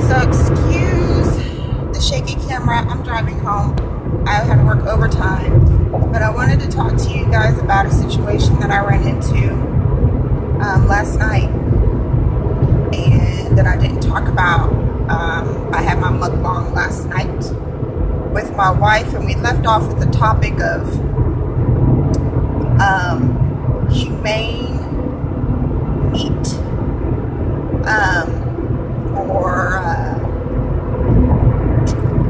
So excuse the shaky camera. I'm driving home. I had to work overtime, but I wanted to talk to you guys about a situation that I ran into last night and that I didn't talk about. I had my mukbang last night with my wife, and we left off with the topic of humane meat, or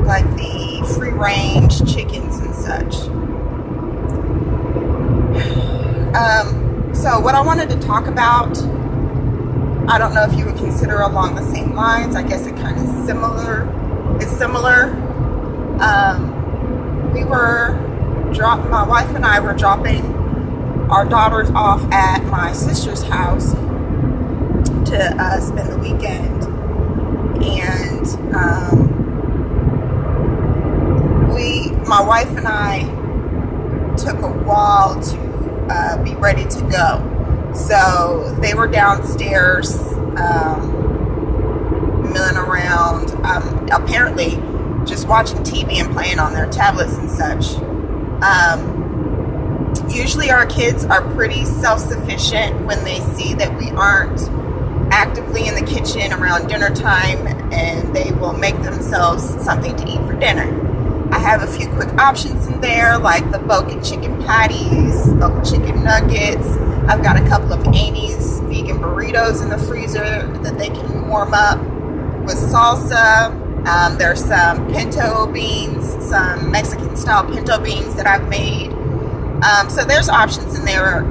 like the free-range chickens and such. So what I wanted to talk about, I don't know if you would consider along the same lines. I guess it kind of similar. It's similar. My wife and I were dropping our daughters off at my sister's house to spend the weekend, and my wife and I took a while to be ready to go. So they were downstairs milling around, apparently just watching TV and playing on their tablets and such. Usually our kids are pretty self-sufficient when they see that we aren't actively in the kitchen around dinner time, and they will make themselves something to eat for dinner. I have a few quick options in there, like the Boca chicken patties, Boca chicken nuggets. I've got a couple of Amy's vegan burritos in the freezer that they can warm up with salsa. There's some pinto beans, some Mexican style pinto beans that I've made. So there's options in there.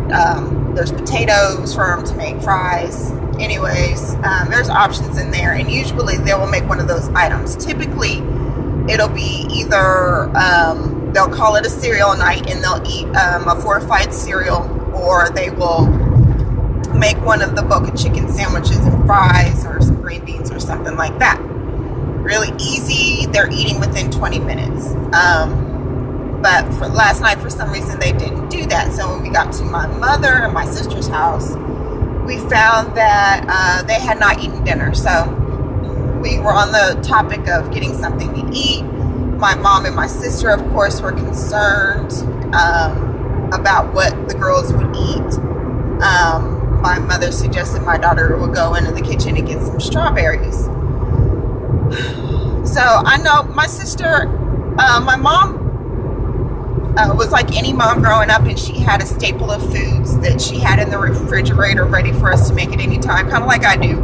There's potatoes for them to make fries. Anyways, there's options in there, and usually they will make one of those items. Typically, it'll be either they'll call it a cereal night and they'll eat a fortified cereal, or they will make one of the Boca chicken sandwiches and fries or some green beans or something like that. Really easy. They're eating within 20 minutes. But for last night, for some reason, they didn't do that. So when we got to my mother and my sister's house, we found that they had not eaten dinner. So we were on the topic of getting something to eat. My mom and my sister, of course, were concerned about what the girls would eat. My mother suggested my daughter would go into the kitchen and get some strawberries. So I know my sister, my mom was like any mom growing up, and she had a staple of foods that she had in the refrigerator ready for us to make at any time, kind of like I do.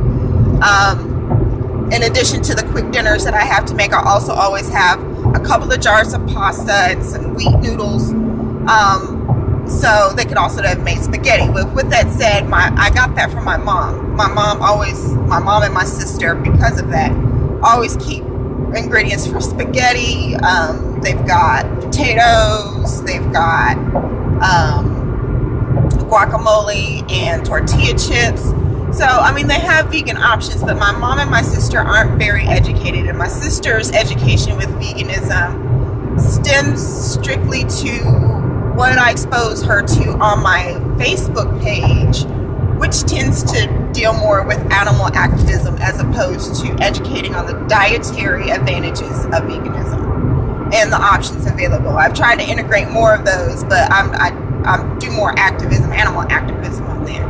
In addition to the quick dinners that I have to make, I also always have a couple of jars of pasta and some wheat noodles. So they could also have made spaghetti. With that said, I got that from my mom. My mom and my sister, because of that, always keep ingredients for spaghetti. They've got potatoes, they've got guacamole and tortilla chips. So, I mean, they have vegan options, but my mom and my sister aren't very educated, and my sister's education with veganism stems strictly to what I expose her to on my Facebook page, which tends to deal more with animal activism as opposed to educating on the dietary advantages of veganism and the options available. I've tried to integrate more of those, but I do more activism, animal activism on there.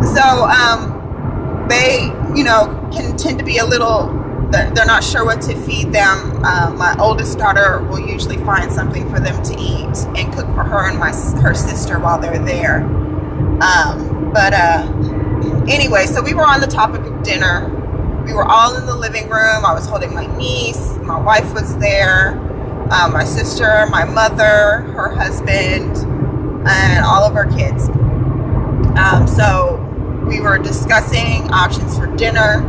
So they, can tend to be a little, they're not sure what to feed them. My oldest daughter will usually find something for them to eat and cook for her and her sister while they're there. Anyway, so we were on the topic of dinner. We were all in the living room. I was holding my niece. My wife was there. My sister, my mother, her husband, and all of our kids. So we were discussing options for dinner.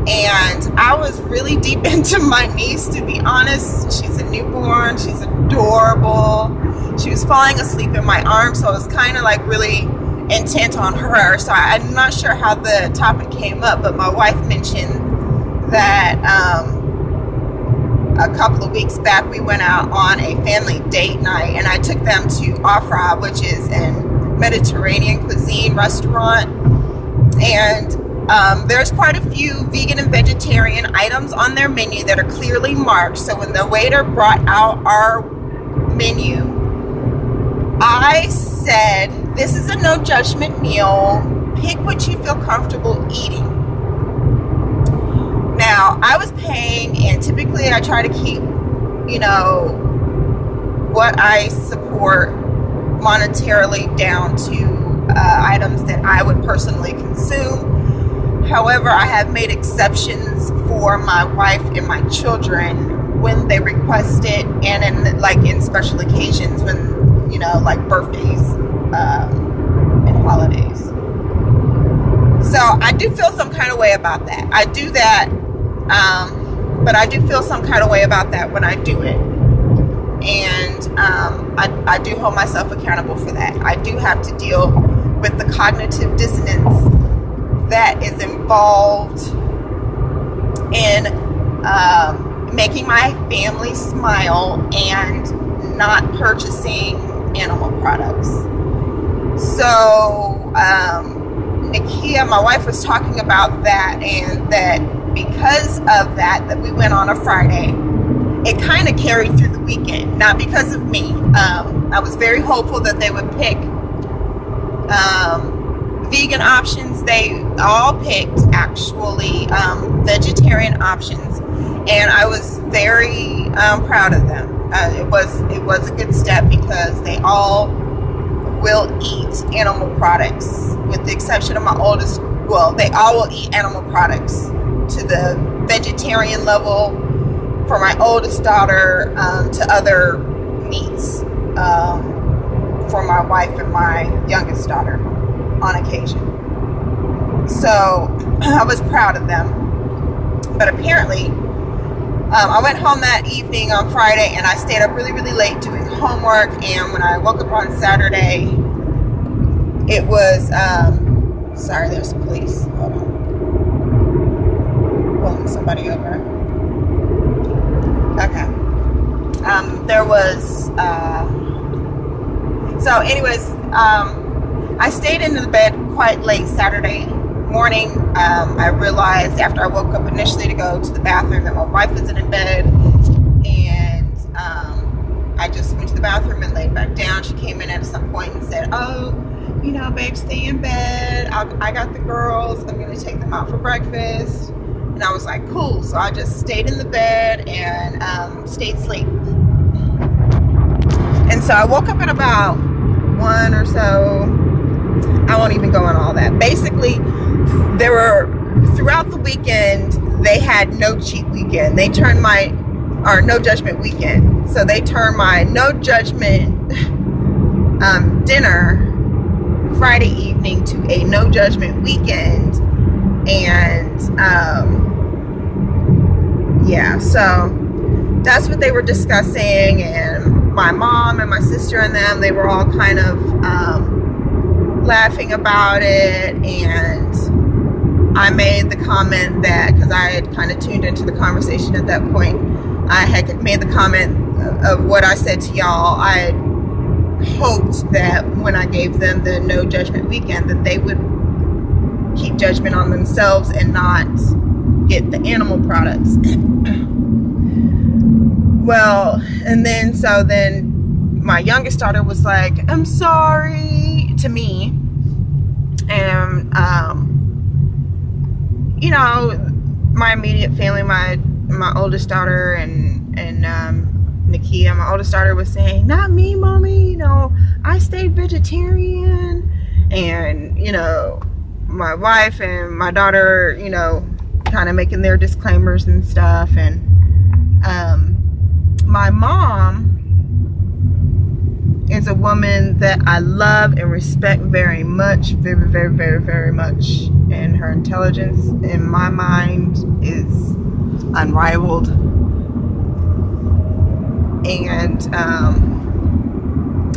And I was really deep into my niece, to be honest. She's a newborn. She's adorable. She was falling asleep in my arms, so I was kind of like really intent on her. So I'm not sure how the topic came up, but my wife mentioned that a couple of weeks back we went out on a family date night, and I took them to Afra, which is an Mediterranean cuisine restaurant. And There's quite a few vegan and vegetarian items on their menu that are clearly marked. So when the waiter brought out our menu, I said, this is a no judgment meal. Pick what you feel comfortable eating. Now, I was paying, and typically I try to keep, what I support monetarily down to items that I would personally consume. However, I have made exceptions for my wife and my children when they request it, and in special occasions when, like birthdays and holidays. So I do feel some kind of way about that. I do that, but I do feel some kind of way about that when I do it. And I do hold myself accountable for that. I do have to deal with the cognitive dissonance that is involved in making my family smile and not purchasing animal products. So Nakia, my wife, was talking about that, and that because of that we went on a Friday. It kind of carried through the weekend, not because of me. I was very hopeful that they would pick vegan options. They all picked actually vegetarian options, and I was very proud of them. It was a good step because they all will eat animal products, with the exception of my oldest. Well, they all will eat animal products to the vegetarian level. For my oldest daughter, to other meats for my wife and my youngest daughter on occasion. So I was proud of them. But apparently, I went home that evening on Friday, and I stayed up really, really late doing homework. And when I woke up on Saturday, it was, sorry, there's police. Hold on. Pulling somebody over. Okay. There was, so anyways, I stayed in the bed quite late Saturday morning. I realized after I woke up initially to go to the bathroom that my wife wasn't in bed, and I just went to the bathroom and laid back down. She came in at some point and said, oh, babe, stay in bed. I got the girls. I'm going to take them out for breakfast. And I was like, cool. So I just stayed in the bed and stayed asleep. And so I woke up at about 1 or so. I won't even go on all that. Basically, there were, throughout the weekend, they had no cheat weekend. They turned no judgment weekend. So they turned my no judgment dinner Friday evening to a no judgment weekend. And yeah, so that's what they were discussing, and my mom and my sister and them, they were all kind of laughing about it. And I made the comment that, because I had kind of tuned into the conversation at that point, I had made the comment of what I said to y'all. I hoped that when I gave them the no judgment weekend, that they would keep judgment on themselves and not get the animal products. Well, and then my youngest daughter was like, I'm sorry, to me. And my immediate family, my oldest daughter and Nakia, my oldest daughter, was saying, not me, mommy, I stayed vegetarian. And my wife and my daughter, kind of making their disclaimers and stuff. And my mom is a woman that I love and respect very much, very, very, very, very much. And her intelligence, in my mind, is unrivaled. And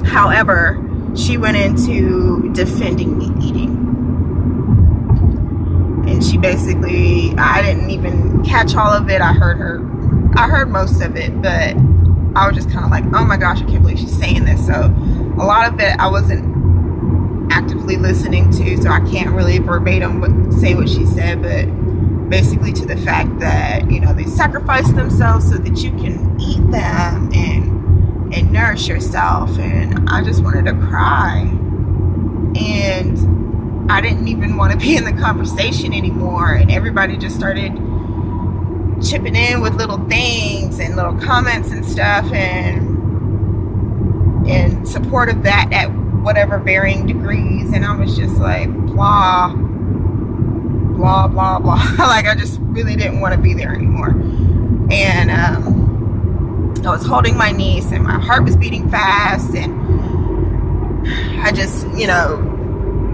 however, she went into defending me eating. And she basically, I didn't even catch all of it. I heard most of it, but I was just kind of like, oh my gosh, I can't believe she's saying this. So a lot of it I wasn't actively listening to, so I can't really verbatim say what she said, but basically to the fact that, you know, they sacrifice themselves so that you can eat them and nourish yourself. And I just wanted to cry, and I didn't even want to be in the conversation anymore. And everybody just started chipping in with little things and little comments and stuff, and in support of that at whatever varying degrees. And I was just like, blah blah blah blah. Like, I just really didn't want to be there anymore. And I was holding my niece, and my heart was beating fast, and I just, you know,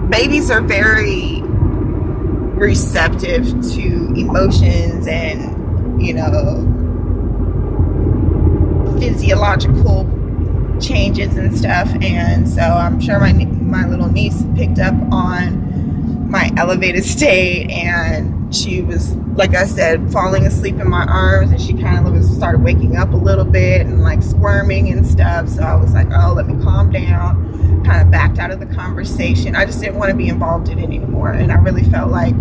babies are very receptive to emotions and, you know, physiological changes and stuff. And so I'm sure my little niece picked up on my elevated state, and she was, like I said, falling asleep in my arms, and she kind of started waking up a little bit and like squirming and stuff. So I was like, oh, let me calm down, kind of backed out of the conversation. I just didn't want to be involved in it anymore. And I really felt like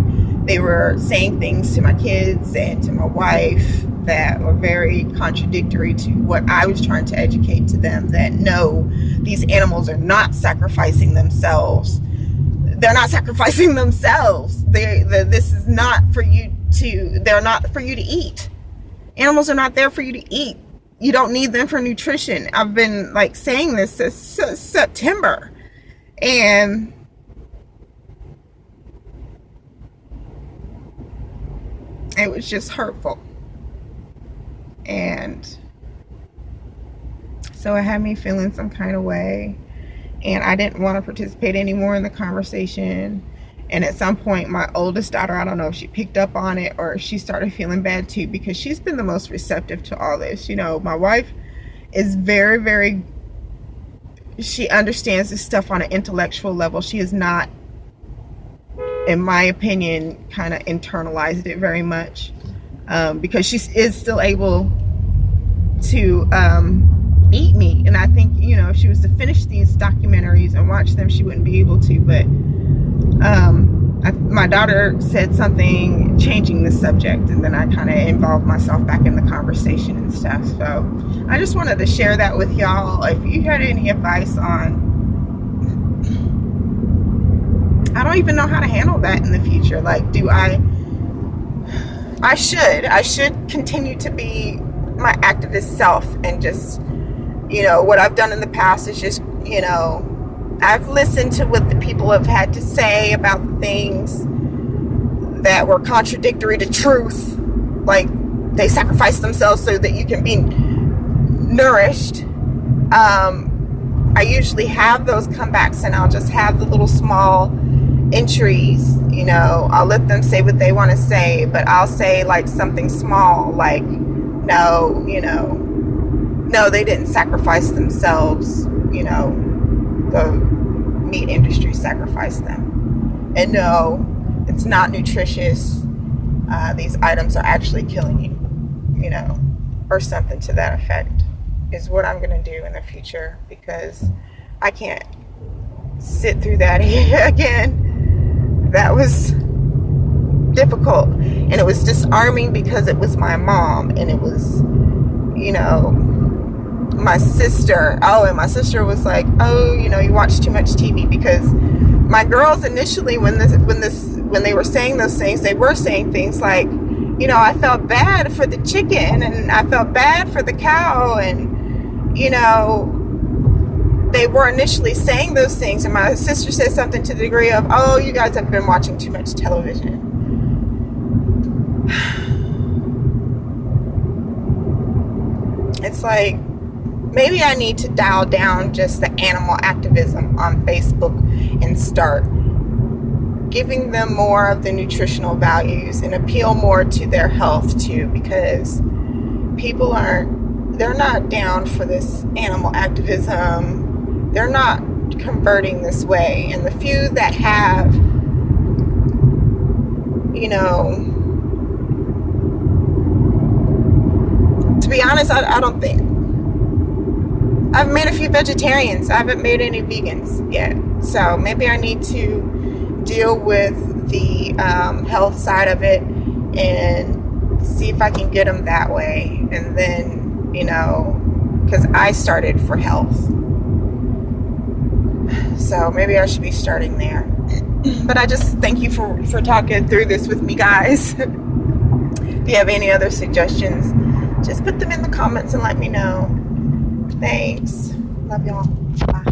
they were saying things to my kids and to my wife that were very contradictory to what I was trying to educate to them, that no, these animals are not sacrificing themselves. They're not sacrificing themselves. This is not for you to, they're not for you to eat. Animals are not there for you to eat. You don't need them for nutrition. I've been like saying this since September. And it was just hurtful. And so it had me feeling some kind of way, and I didn't want to participate anymore in the conversation. And at some point, my oldest daughter, I don't know if she picked up on it or if she started feeling bad too, because she's been the most receptive to all this. You know, my wife is very, very, she understands this stuff on an intellectual level. She is not, in my opinion, kind of internalized it very much. Because she is still able to eat meat. And I think, you know, if she was to finish these documentaries and watch them, she wouldn't be able to. But my daughter said something changing the subject, and then I kind of involved myself back in the conversation and stuff. So I just wanted to share that with y'all. If you had any advice on, I don't even know how to handle that in the future. Like, do I should continue to be my activist self, and just, you know, what I've done in the past is just, you know, I've listened to what the people have had to say about the things that were contradictory to truth. Like, they sacrifice themselves so that you can be nourished. I usually have those comebacks, and I'll just have the little small entries, you know, I'll let them say what they want to say, but I'll say like something small, like, no, you know, no, they didn't sacrifice themselves, you know, the meat industry sacrificed them, and no, it's not nutritious, these items are actually killing you, you know, or something to that effect is what I'm going to do in the future, because I can't sit through that again. That was difficult, and it was disarming because it was my mom, and it was, you know, my sister. Oh, and my sister was like, oh, you know, you watch too much TV, because my girls initially, when they were saying those things, they were saying things like, you know, I felt bad for the chicken, and I felt bad for the cow, and, you know, they were initially saying those things. And my sister said something to the degree of, oh, you guys have been watching too much television. It's like, maybe I need to dial down just the animal activism on Facebook and start giving them more of the nutritional values and appeal more to their health too, because people they're not down for this animal activism. They're not converting this way. And the few that have, you know, to be honest, I I've made a few vegetarians. I haven't made any vegans yet. So maybe I need to deal with the health side of it and see if I can get them that way. And then, you know, because I started for health. So maybe I should be starting there. But I just thank you for talking through this with me, guys. If you have any other suggestions, just put them in the comments and let me know. Thanks. Love y'all. Bye.